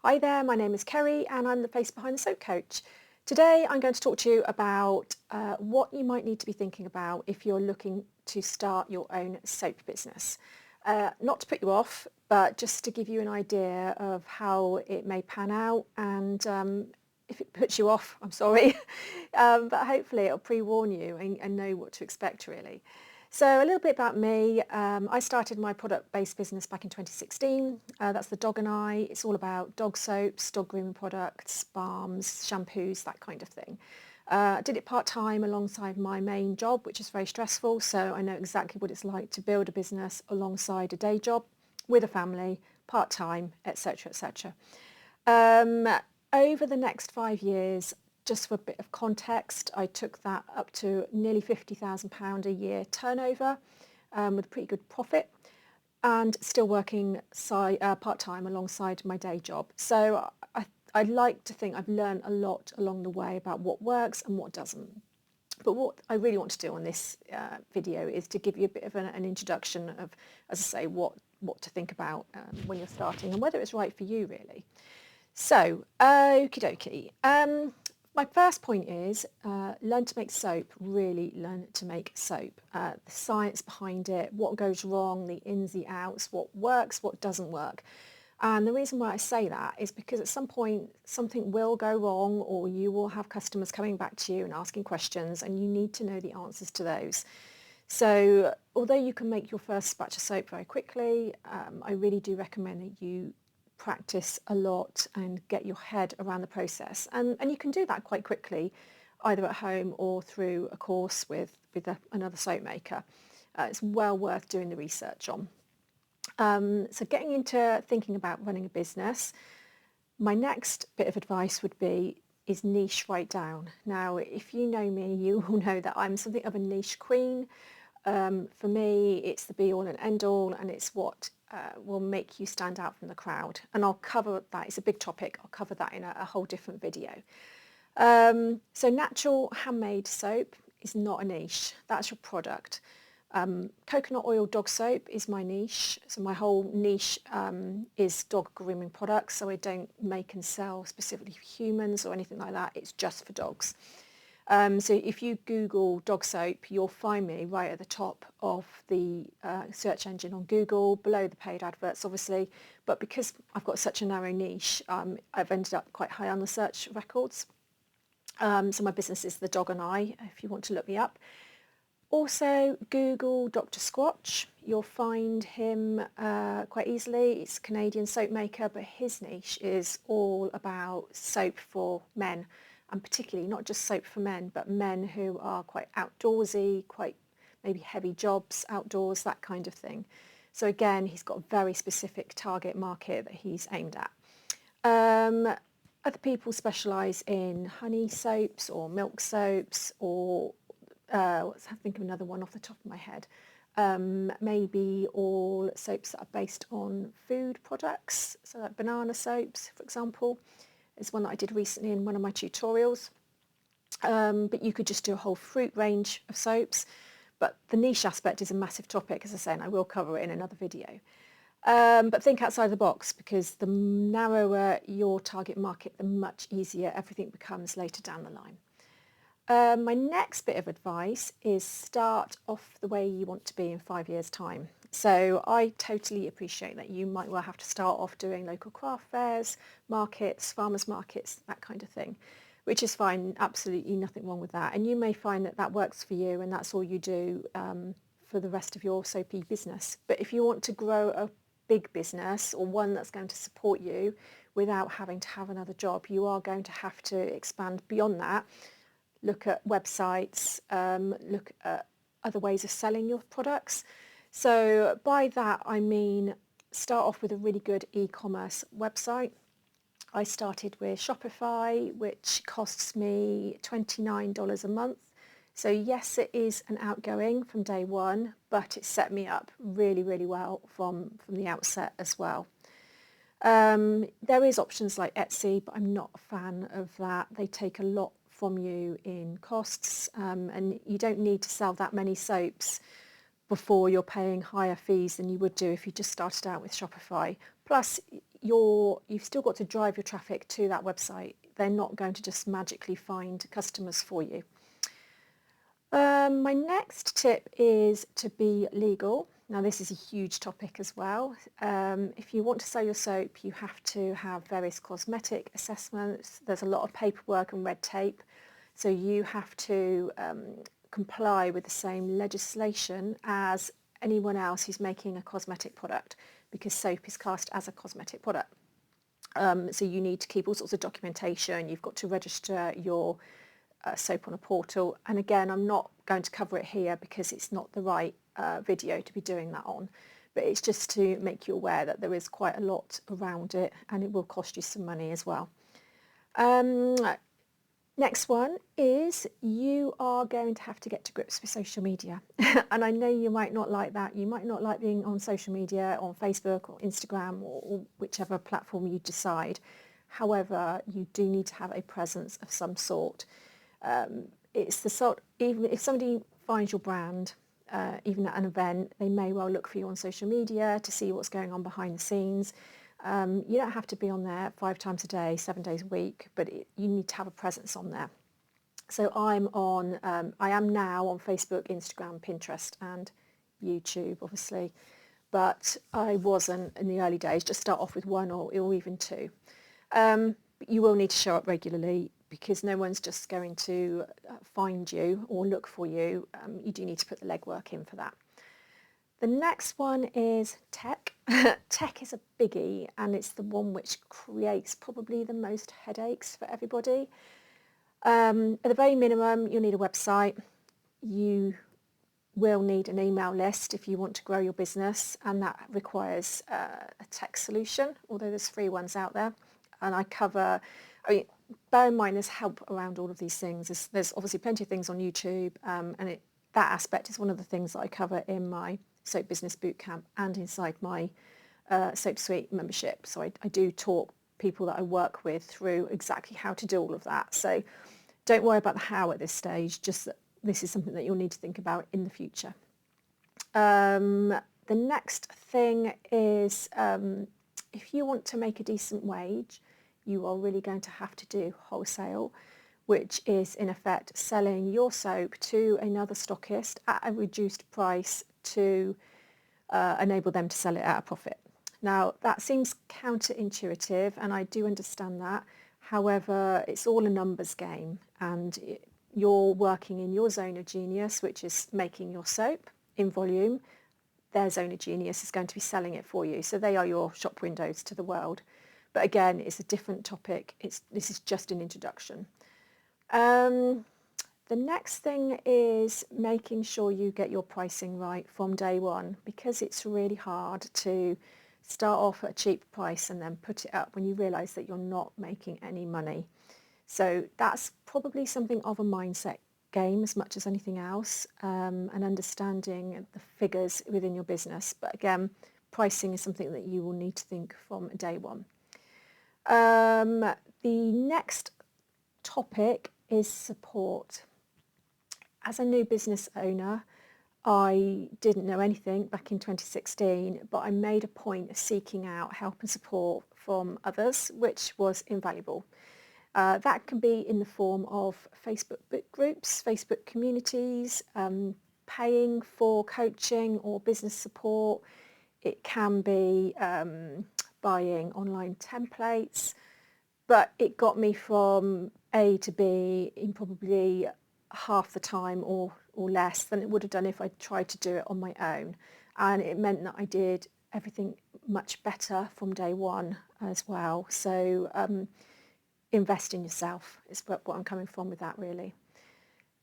Hi there, my name is Kerry and I'm the face behind the Soap Coach. Today I'm going to talk to you about what you might need to be thinking about if you're looking to start your own soap business. Not to put you off, but just to give you an idea of how it may pan out, and if it puts you off, I'm sorry, but hopefully it'll pre-warn you and know what to expect really. So a little bit about me. I started my product-based business back in 2016. That's the Dog and I. It's all about dog soaps, dog grooming products, balms, shampoos, that kind of thing. I did it part-time alongside my main job, which is very stressful, so I know exactly what it's like to build a business alongside a day job with a family, part-time, etc., etc. Over the next 5 years, just for a bit of context, I took that up to nearly £50,000 a year turnover with a pretty good profit, and still working part-time alongside my day job. So I'd like to think I've learned a lot along the way about what works and what doesn't. But what I really want to do on this video is to give you a bit of an introduction of, as I say, what to think about when you're starting and whether it's right for you really. So, okie dokie. My first point is learn to make soap, really learn to make soap. The science behind it, what goes wrong, the ins, the outs, what works, what doesn't work. And the reason why I say that is because at some point something will go wrong, or you will have customers coming back to you and asking questions, and you need to know the answers to those. So although you can make your first batch of soap very quickly, I really do recommend that you practice a lot and get your head around the process, and you can do that quite quickly either at home or through a course with another soap maker. It's well worth doing the research on. So getting into thinking about running a business, my next bit of advice would be is niche right down. Now if you know me, you will know that I'm something of a niche queen. For me it's the be all and end all, and it's what will make you stand out from the crowd, and I'll cover that. It's a big topic. I'll cover that in a whole different video. So natural handmade soap is not a niche, that's your product. Coconut oil dog soap is my niche, so my whole niche is dog grooming products, so I don't make and sell specifically for humans or anything like that, it's just for dogs. So if you Google dog soap, you'll find me right at the top of the search engine on Google, below the paid adverts obviously, but because I've got such a narrow niche, I've ended up quite high on the search records. So my business is the Dog and I, if you want to look me up. Also Google Dr. Squatch, you'll find him quite easily. It's a Canadian soap maker, but his niche is all about soap for men, and particularly not just soap for men, but men who are quite outdoorsy, quite maybe heavy jobs outdoors, that kind of thing. So again, he's got a very specific target market that he's aimed at. Other people specialise in honey soaps or milk soaps, or let's think of another one off the top of my head. Maybe all soaps that are based on food products, so like banana soaps, for example, is one that I did recently in one of my tutorials. But you could just do a whole fruit range of soaps. But the niche aspect is a massive topic, as I say, and I will cover it in another video. But think outside the box, because the narrower your target market, the much easier everything becomes later down the line. My next bit of advice is start off the way you want to be in 5 years' time. So I totally appreciate that you might well have to start off doing local craft fairs, markets, farmers markets, that kind of thing, which is fine, absolutely nothing wrong with that. And you may find that that works for you and that's all you do for the rest of your soapy business. But if you want to grow a big business, or one that's going to support you without having to have another job, you are going to have to expand beyond that. Look at websites, look at other ways of selling your products. So by that I mean start off with a really good e-commerce website. I started with Shopify, which costs me $29 a month. So yes, it is an outgoing from day one, but it set me up really, really well from the outset as well. There is options like Etsy, but I'm not a fan of that. They take a lot from you in costs, and you don't need to sell that many soaps before you're paying higher fees than you would do if you just started out with Shopify. Plus, you've still got to drive your traffic to that website. They're not going to just magically find customers for you. My next tip is to be legal. Now this is a huge topic as well. If you want to sell your soap, you have to have various cosmetic assessments. There's a lot of paperwork and red tape. So you have to comply with the same legislation as anyone else who's making a cosmetic product, because soap is classed as a cosmetic product. So you need to keep all sorts of documentation. You've got to register your soap on a portal, and again, I'm not going to cover it here because it's not the right video to be doing that on, but it's just to make you aware that there is quite a lot around it, and it will cost you some money as well. Next one is you are going to have to get to grips with social media. And I know you might not like that. You might not like being on social media, on Facebook or Instagram or whichever platform you decide. However, you do need to have a presence of some sort. It's the sort, even if somebody finds your brand, even at an event, they may well look for you on social media to see what's going on behind the scenes. You don't have to be on there 5 times a day, 7 days a week, but you need to have a presence on there. So I am now on Facebook, Instagram, Pinterest and YouTube, obviously, but I wasn't in the early days. Just start off with 1 or even 2. But you will need to show up regularly, because no one's just going to find you or look for you. You do need to put the legwork in for that. The next one is tech. Tech is a biggie, and it's the one which creates probably the most headaches for everybody. At the very minimum, you'll need a website. You will need an email list if you want to grow your business, and that requires a tech solution, although there's free ones out there. And bear in mind there's help around all of these things. There's obviously plenty of things on YouTube, and that aspect is one of the things that I cover in my Soap Business Bootcamp and inside my Soap Suite membership. So I do talk people that I work with through exactly how to do all of that. So don't worry about the how at this stage, just that this is something that you'll need to think about in the future. The next thing is if you want to make a decent wage, you are really going to have to do wholesale, which is in effect selling your soap to another stockist at a reduced price to enable them to sell it at a profit. Now that seems counterintuitive, and I do understand that. However, it's all a numbers game, and you're working in your zone of genius, which is making your soap in volume. Their zone of genius is going to be selling it for you. So they are your shop windows to the world. But again, it's a different topic. This is just an introduction. The next thing is making sure you get your pricing right from day one, because it's really hard to start off at a cheap price and then put it up when you realise that you're not making any money. So that's probably something of a mindset game as much as anything else, and understanding the figures within your business. But again, pricing is something that you will need to think from day one. The next topic is support. As a new business owner, I didn't know anything back in 2016, but I made a point of seeking out help and support from others, which was invaluable. That can be in the form of Facebook book groups, Facebook communities, paying for coaching or business support. It can be buying online templates, but it got me from A to B in probably half the time or less than it would have done if I tried to do it on my own. And it meant that I did everything much better from day one as well. So invest in yourself is what I'm coming from with that, really.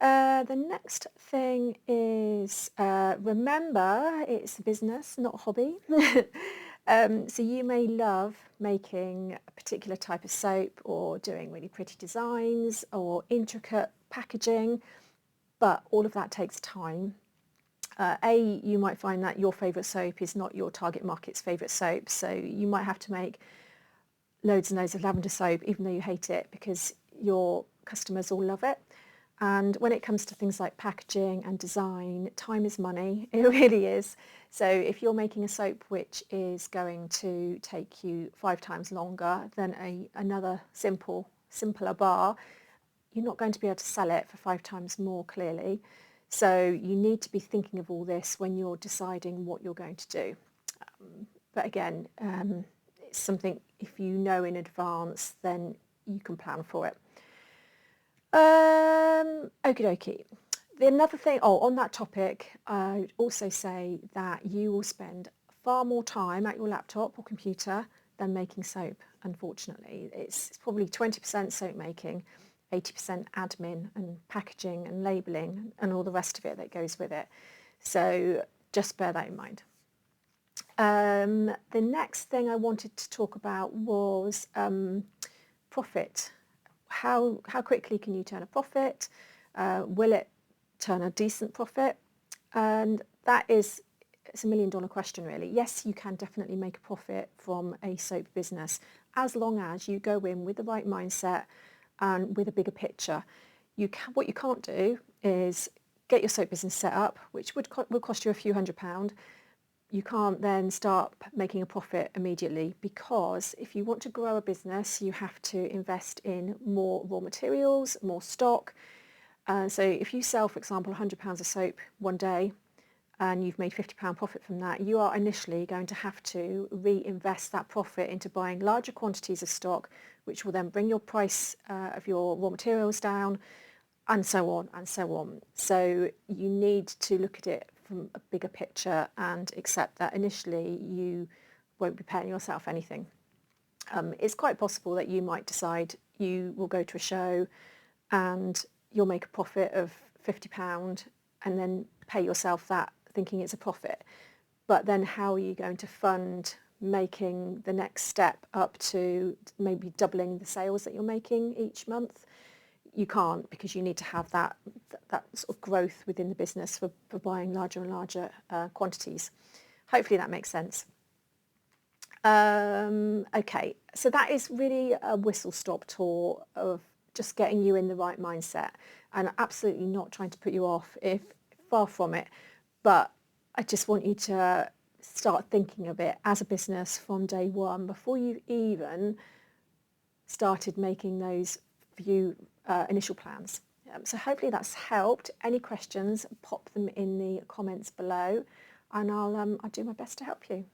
The next thing is remember it's a business, not a hobby. So you may love making a particular type of soap or doing really pretty designs or intricate packaging, but all of that takes time. You might find that your favourite soap is not your target market's favourite soap, so you might have to make loads and loads of lavender soap even though you hate it because your customers all love it. And when it comes to things like packaging and design, time is money. It really is. So if you're making a soap which is going to take you 5 times longer than another simpler bar, you're not going to be able to sell it for 5 times more clearly. So you need to be thinking of all this when you're deciding what you're going to do. But again, it's something, if you know in advance, then you can plan for it. Okie dokie. Another thing, on that topic, I would also say that you will spend far more time at your laptop or computer than making soap, unfortunately. It's probably 20% soap making, 80% admin and packaging and labelling and all the rest of it that goes with it. So just bear that in mind. The next thing I wanted to talk about was profit. How quickly can you turn a profit? Will it turn a decent profit? And it's a $1 million question, really. Yes, you can definitely make a profit from a soap business as long as you go in with the right mindset and with a bigger picture. What you can't do is get your soap business set up, which will cost you a few £100. You can't then start making a profit immediately, because if you want to grow a business, you have to invest in more raw materials, more stock. So if you sell, for example, £100 of soap one day and you've made £50 profit from that, you are initially going to have to reinvest that profit into buying larger quantities of stock, which will then bring your price of your raw materials down, and so on and so on. So you need to look at it from a bigger picture and accept that initially you won't be paying yourself anything. It's quite possible that you might decide you will go to a show and you'll make a profit of £50 and then pay yourself that thinking it's a profit. But then how are you going to fund making the next step up to maybe doubling the sales that you're making each month? You can't, because you need to have that sort of growth within the business for buying larger and larger quantities. Hopefully that makes sense. Okay, so that is really a whistle-stop tour of just getting you in the right mindset, and absolutely not trying to put you off, if far from it, but I just want you to start thinking of it as a business from day one before you've even started making those few initial plans. So hopefully that's helped. Any questions, pop them in the comments below, and I'll do my best to help you.